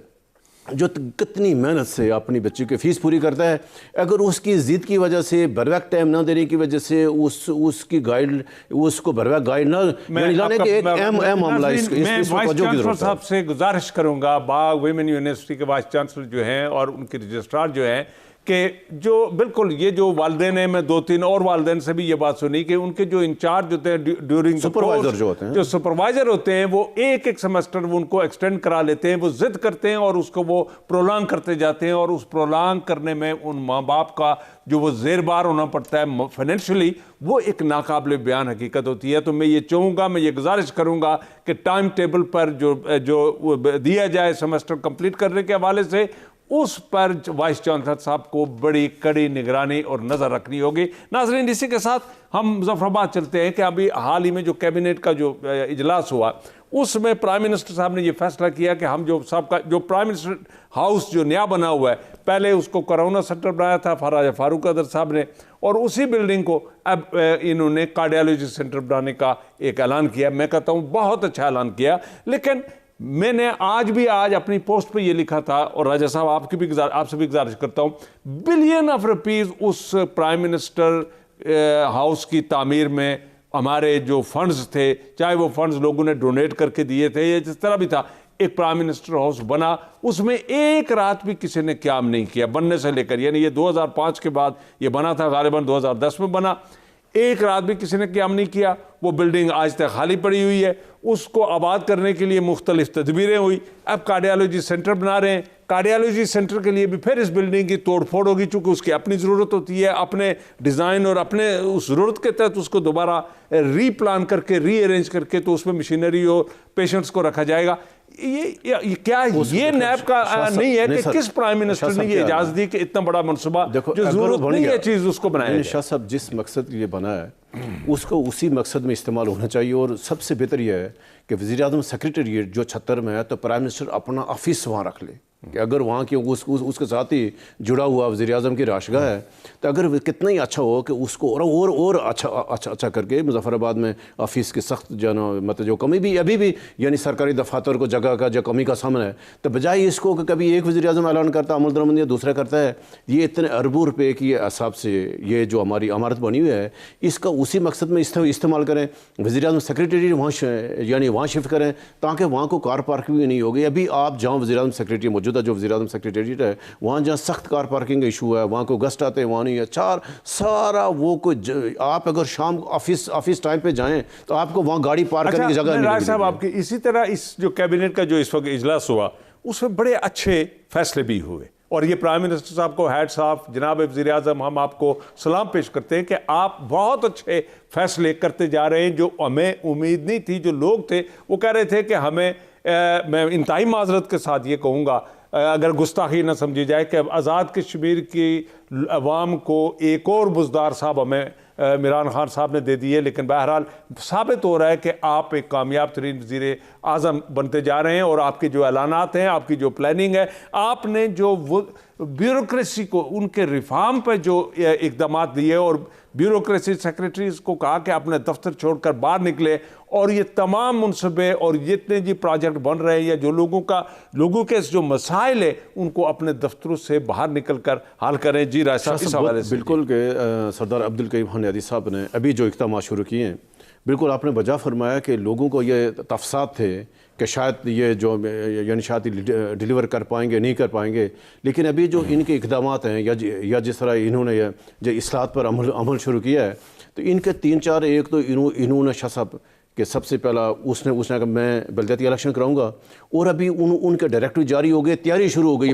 जो कितनी मेहनत से अपनी बच्ची की फ़ीस पूरी करता है, अगर उसकी ज़िद की वजह से बर वक्त टाइम ना देने की वजह से उसको बर वक्त गाइड ना लाने के एक अहम मामला साहब से गुजारिश करूंगा, बाग वुमेन यूनिवर्सिटी के वाइस चांसलर जो हैं और उनके रजिस्ट्रार जो हैं, कि जो बिल्कुल ये जो वालिदैन हैं, मैं 2-3 और वालिदैन से भी ये बात सुनी कि उनके जो इंचार्ज होते हैं ड्यूरिंग सुपरवाइजर जो सुपरवाइजर होते हैं वो एक सेमेस्टर वो उनको एक्सटेंड करा लेते हैं, वो जिद करते हैं और उसको वो प्रोलॉन्ग करते जाते हैं, और उस प्रोलॉन्ग करने में उन माँ बाप का जो वो जेरबार होना पड़ता है फाइनेंशियली, वो एक नाकाबिल बयान हकीकत होती है। तो मैं ये चाहूँगा, मैं ये गुजारिश करूँगा कि टाइम टेबल पर जो दिया जाए सेमेस्टर कंप्लीट करने के हवाले से, उस पर वाइस चांसलर साहब को बड़ी कड़ी निगरानी और नज़र रखनी होगी। नाज़रीन, इसी के साथ हम मुजफ्फराबाद चलते हैं कि अभी हाल ही में जो कैबिनेट का जो इजलास हुआ, उसमें प्राइम मिनिस्टर साहब ने ये फैसला किया कि हम जो प्राइम मिनिस्टर हाउस जो नया बना हुआ है, पहले उसको कोरोना सेंटर बनाया था राजा फारूक अदर साहब ने, और उसी बिल्डिंग को अब इन्होंने कार्डियोलॉजी सेंटर बनाने का एक ऐलान किया। मैं कहता हूँ बहुत अच्छा ऐलान किया, लेकिन मैंने आज अपनी पोस्ट पे ये लिखा था, और राजा साहब आपसे भी गुजारिश करता हूँ, बिलियन ऑफ रुपीस उस प्राइम मिनिस्टर हाउस की तामीर में हमारे जो फंड्स थे, चाहे वो फंड्स लोगों ने डोनेट करके दिए थे या जिस तरह भी था, एक प्राइम मिनिस्टर हाउस बना, उसमें एक रात भी किसी ने क्याम नहीं किया बनने से लेकर, यानी ये 2005 के बाद ये बना था, गालिबन 2010 में बना, एक रात भी किसी ने क्याम नहीं किया। वो बिल्डिंग आज तक खाली पड़ी हुई है, उसको आबाद करने के लिए मुख्तलिफ तदबीरें हुई। अब कार्डियोलॉजी सेंटर बना रहे हैं, कार्डियोलॉजी सेंटर के लिए भी फिर इस बिल्डिंग की तोड़ फोड़ होगी, चूँकि उसकी अपनी ज़रूरत होती है, अपने डिज़ाइन और अपने उस ज़रूरत के तहत उसको दोबारा रीप्लान करके रीअरेंज करके तो उसमें मशीनरी और पेशेंट्स को रखा जाएगा। ये क्या ये नैब का नहीं है कि किस प्राइम मिनिस्टर ने ये इजाज़त दी कि इतना बड़ा मनसूबा जो ज़रूरत नहीं है चीज़ उसको बनाया? शाह साहब जिस मकसद के लिए बना है उसको उसी मकसद में इस्तेमाल होना चाहिए, और सबसे बेहतर यह है कि वज़ीर-ए-आज़म सेक्रेटेरिएट जो 76 में है, तो प्राइम मिनिस्टर अपना ऑफिस वहाँ रख ले, कि अगर वहाँ की उसके साथ ही जुड़ा हुआ वज़ीर-ए-आज़म की राशगाह है, तो अगर कितना ही अच्छा हो कि उसको और अच्छा करके मुजफ्फराबाद में ऑफिस की सख्त जो ना मतलब जो कमी भी अभी भी यानी सरकारी दफातर को जगह का जो कमी का सामना है, तो बजाय इसको कि कभी एक वज़ीर-ए-आज़म ऐलान करता अमल दरमंदी दूसरा करता है, ये इतने अरबों रुपये की हिसाब से ये जो हमारी इमारत बनी हुई है, इसका उसी मकसद में इस्तेमाल करें। वज़ीर-ए-आज़म सेक्रेटरी वहाँ शिफ्ट करें ताकि वहाँ को कार पार्किंग भी नहीं होगी। अभी आप जहाँ वज़ीर-ए-आज़म सेक्रेटरी मौजूदा जो वज़ीर-ए-आज़म सेक्रेटरीट है, वहाँ जहाँ सख्त कार पार्किंग का इशू है, वहाँ को गेस्ट आते हैं, वहाँ नहीं है, सारा वो कोई आप अगर शाम ऑफिस टाइम पे जाएं तो आपको वहाँ गाड़ी पार्क करने की जगह नहीं मिलेगी। साहब आपके इसी तरह इस जो कैबिनेट का जो इस वक्त इजलास हुआ, उसमें बड़े अच्छे फैसले भी हुए, और ये प्राइम मिनिस्टर साहब को हैट्स ऑफ, जनाब वज़ीर-ए-आज़म, हम आपको सलाम पेश करते हैं कि आप बहुत अच्छे फैसले करते जा रहे हैं, जो हमें उम्मीद नहीं थी। जो लोग थे वो कह रहे थे कि हमें मैं इंतहाई माजरत के साथ ये कहूँगा, अगर गुस्ताखी न समझी जाए, कि आज़ाद कश्मीर की अवाम को एक और बुज़दार साहब हमें इमरान खान साहब ने दे दी है, लेकिन बहरहाल साबित हो रहा है कि आप एक कामयाब तरीन वज़ीर आज़म बनते जा रहे हैं, और आपके जो ऐलानात हैं, आपकी जो प्लानिंग है, आपने जो ब्यूरोक्रेसी को उनके रिफॉर्म पर जो इकदाम दिए, और ब्यूरोक्रेसी सेक्रेटरीज को कहा कि अपने दफ्तर छोड़कर बाहर निकले, और ये तमाम मुनसबे और जितने जी प्रोजेक्ट बन रहे हैं या जो लोगों के जो मसाइल है उनको अपने दफ्तरों से बाहर निकल कर हल करें। जी राज साहब, इस हवाले से बिल्कुल के सरदार अब्दुल करीम खान नियाज़ी साहब ने अभी जो इक़दाम शुरू किए हैं, बिल्कुल आपने वजह फरमाया कि लोगों को ये तफसात थे कि शायद ये जो यानी शायद डिलीवर कर पाएंगे नहीं कर पाएंगे, लेकिन अभी जो इनके इक़दामात हैं या जिस तरह इन्होंने जो इस्लाहत पर अमल शुरू किया है, तो इनके 3-4 एक तो इन्होंने शाह साहब कि सबसे पहला उसने कहा मैं बल्दियाती इलेक्शन कराऊंगा, और अभी उनके डायरेक्टिव जारी हो गए, तैयारी शुरू हो गई।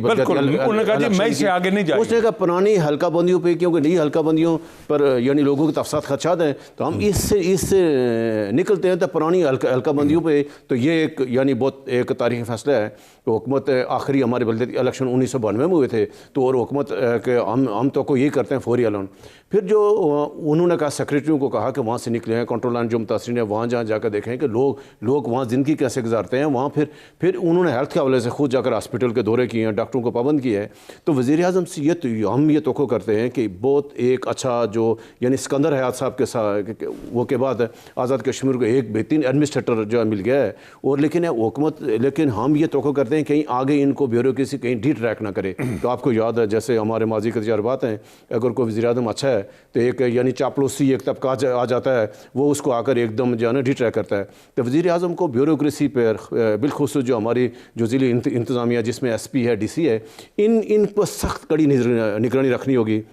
उसने कहा पुरानी हल्का बंदियों पे, क्योंकि नई हल्का बंदियों पर यानी लोगों के तफसात खदशात हैं, तो हम इससे निकलते हैं तो पुरानी हल्का बंदियों पे। तो ये एक यानी बहुत एक तारीखी फैसला है कि हुकूमत आखिरी हमारे बल्दियाती इलेक्शन 1992 में हुए थे, तो और हुकूमत के हम तो को यही करते हैं फौरी ऐलान। फिर जो उन्होंने कहा सेक्रेटरियों को कहा कि वहाँ से निकले हैं, कंट्रोल लाइन जो मुतासरीन है वहाँ जहाँ जाकर देखें कि लोग वहाँ ज़िंदगी कैसे गुजारते हैं वहाँ। फिर उन्होंने हेल्थ के हवाले से खुद जाकर हॉस्पिटल के दौरे किए हैं, डॉक्टरों को पाबंद किया है। तो वज़ीर आज़म से हम ये तोक़ो करते हैं कि बहुत एक अच्छा जो यानी सिकंदर हयात साहब के साथ वो के बाद आज़ाद कश्मीर को एक बेहतरीन एडमिनिस्ट्रेटर जो है मिल गया है। और लेकिन हम ये तोक़ो करते हैं कहीं आगे इनको ब्यूरोक्रेसी कहीं डी ट्रैक ना करे। तो आपको याद है जैसे हमारे माजी के तजर्बात हैं, अगर कोई वज़ीर आज़म अच्छा है तो एक यानी चापलूसी एक तबका आ जाता है, वो उसको आकर एकदम जो है ना डी ट्रैक करता है। तो वज़ीर आज़म को ब्यूरोक्रेसी पर बिलखुसूस जो हमारी जो ज़िली इंतज़ामिया जिसमें SP है, DC है, इन पर सख्त कड़ी निगरानी रखनी होगी।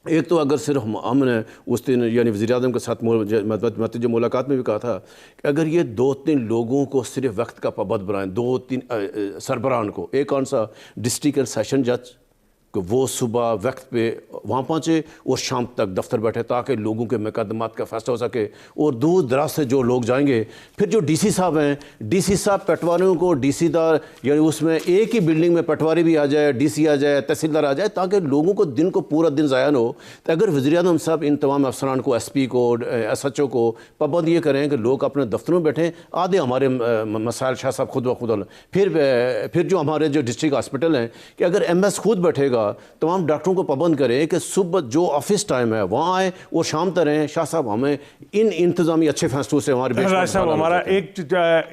एक तो अगर सिर्फ हमने उस दिन यानी वज़ीर आज़म के साथ जो मुलाकात में भी कहा था कि अगर ये 2-3 लोगों को सिर्फ वक्त का पाबंद बनाएं, 2-3 सरबराहान को, एक कौन सा डिस्ट्रिक्ट एंड सेशन जज कि वो सुबह वक्त पे वहाँ पहुँचे और शाम तक दफ्तर बैठे ताकि लोगों के मुकदमात का फैसला हो सके। और दूर दराज से जो लोग जाएंगे, फिर जो DC साहब हैं, DC साहब पटवारियों को DC दार यानी उसमें एक ही बिल्डिंग में पटवारी भी आ जाए, DC आ जाए, तहसीलदार आ जाए, ताकि लोगों को दिन को पूरा दिन ज़ाया न हो। तो अगर वज़ीर आज़म साहब इन तमाम अफसरान को, SP को, SHO को पाबंद ये करें कि लोग अपने दफ्तरों में बैठें, आधे हमारे मसाइल शाह साहब खुद ब खुद। फिर जो हमारे जो डिस्ट्रिक्ट हॉस्पिटल हैं कि अगर MS खुद बैठेगा, तमाम डॉक्टरों को पाबंद करें कि सुबह जो ऑफिस टाइम है वहाँ आए और शाम तक रहें। शाह साहब हमें इन इंतजामी अच्छे फैसलों से हमारे साहब हमारा एक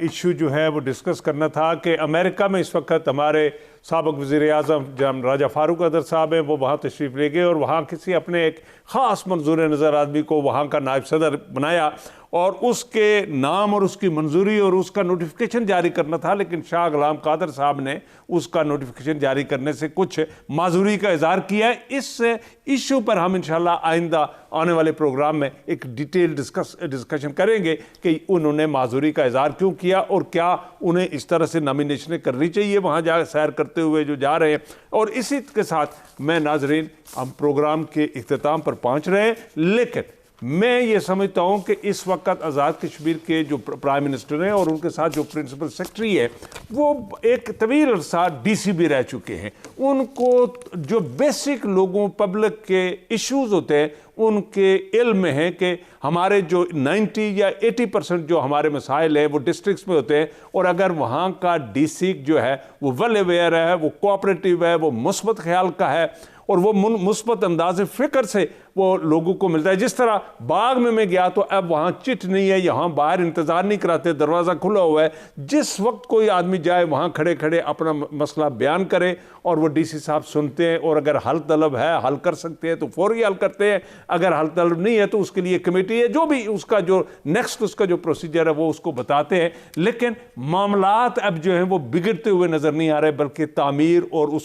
इशू जो है वो डिस्कस करना था कि अमेरिका में इस वक्त हमारे साबिक वज़ीर आज़म जनाब राजा फारूक अदर साहब हैं, वो वहाँ तशरीफ़ ले गए और वहाँ किसी अपने एक ख़ास मंजूर नज़र आदमी को वहाँ का नायब सदर बनाया और उसके नाम और उसकी मंजूरी और उसका नोटिफिकेशन जारी करना था। लेकिन शाह गुलाम कादर साहब ने उसका नोटिफिकेशन जारी करने से कुछ माजूरी का इज़हार किया है। इस इशू पर हम इंशाल्लाह आइंदा आने वाले प्रोग्राम में एक डिटेल डिस्कशन करेंगे कि उन्होंने माजूरी का इज़हार क्यों किया और क्या उन्हें इस तरह से नॉमिनेशनें करनी चाहिए वहाँ जा सैर करते हुए जो जा रहे हैं। और इसी के साथ मैं नाजरीन हम प्रोग्राम के इख्तिताम पर पहुँच रहे हैं, लेकिन मैं ये समझता हूँ कि इस वक्त आज़ाद कश्मीर के जो प्राइम मिनिस्टर हैं और उनके साथ जो प्रिंसिपल सेक्रेटरी है वो एक तवील अरसा DC भी रह चुके हैं। उनको जो बेसिक लोगों पब्लिक के इश्यूज़ होते हैं उनके इल्म में है कि हमारे जो 90 या 80% जो हमारे मसाइल हैं वो डिस्ट्रिक्ट्स में होते हैं। और अगर वहाँ का DC जो है वो वेल अवेयर है, वो कोऑपरेटिव है, वो मुस्बत ख्याल का है और वो मुस्बत अंदाज़ फ़िक्र से वो लोगों को मिलता है। जिस तरह बाग में मैं गया तो अब वहाँ चिट नहीं है, यहाँ बाहर इंतज़ार नहीं कराते, दरवाज़ा खुला हुआ है, जिस वक्त कोई आदमी जाए वहाँ खड़े खड़े अपना मसला बयान करे और वो DC साहब सुनते हैं और अगर हल तलब है, हल कर सकते हैं तो फौरी हल करते हैं, अगर हल तलब नहीं है तो उसके लिए कमेटी है, जो भी उसका जो नेक्स्ट उसका जो प्रोसीजर है वो उसको बताते हैं। लेकिन मामलात अब जो हैं वो बिगड़ते हुए नज़र नहीं आ रहे, बल्कि तामीर और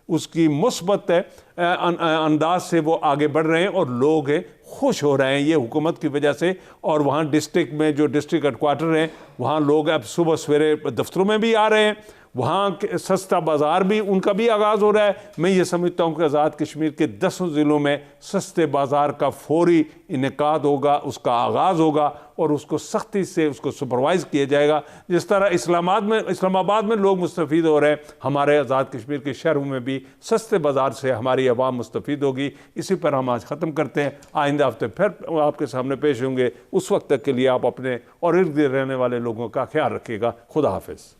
उसकी मुस्बत अंदाज से वो आगे बढ़ रहे हैं और लोग खुश हो रहे हैं ये हुकूमत की वजह से। और वहाँ डिस्ट्रिक्ट में जो डिस्ट्रिक्ट हेडक्वार्टर हैं वहाँ लोग अब सुबह सवेरे दफ्तरों में भी आ रहे हैं, वहाँ सस्ता बाज़ार भी उनका भी आगाज़ हो रहा है। मैं ये समझता हूँ कि आज़ाद कश्मीर के 10 ज़िलों में सस्ते बाज़ार का फौरी इनेकाद होगा, उसका आगाज़ होगा और उसको सख्ती से उसको सुपरवाइज़ किया जाएगा। जिस तरह इस्लामाबाद में लोग मुस्तफ़ीद हो रहे हैं, हमारे आज़ाद कश्मीर के शहरों में भी सस्ते बाज़ार से हमारी आवाम मुस्तफ़ीद होगी। इसी पर हम आज ख़त्म करते हैं, आइंदा हफ्ते फिर आपके सामने पेश होंगे। उस वक्त तक के लिए आप अपने और इर्द गिर्द रहने वाले लोगों का ख्याल रखिएगा। खुदा हाफिज़।